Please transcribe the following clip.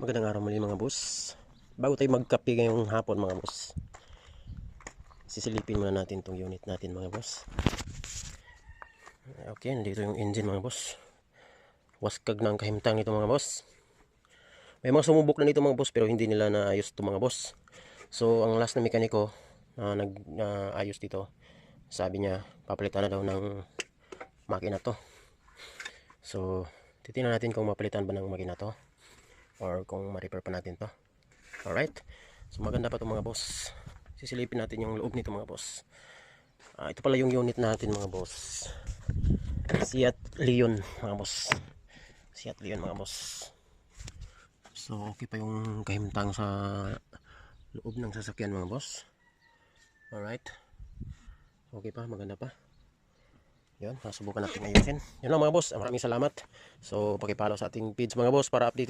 Magandang araw muli mga boss. Bago tayo magkape ngayong hapon mga boss, sisilipin muna natin itong unit natin mga boss. Okay, nandito yung engine mga boss. Waskag na ang kahimtang nito mga boss. May mga sumubok na nito mga boss pero hindi nila naayos ito mga boss. So ang last na mekaniko na nag-ayos dito, sabi niya papalitan na daw ng makina to. So titingnan natin kung mapalitan ba ng makina to or kung ma-repair pa natin to. Alright, so maganda pa ito mga boss. Sisilipin natin yung loob nito mga boss. Ito pala yung unit natin mga boss, Seat Leon mga boss. Seat Leon mga boss. So okay pa yung kahimtang sa loob ng sasakyan mga boss. Alright, okay pa, maganda pa. Yun, subukan natin ayusin. Yun lang mga boss, maraming salamat. So pakipollow sa ating page mga boss para update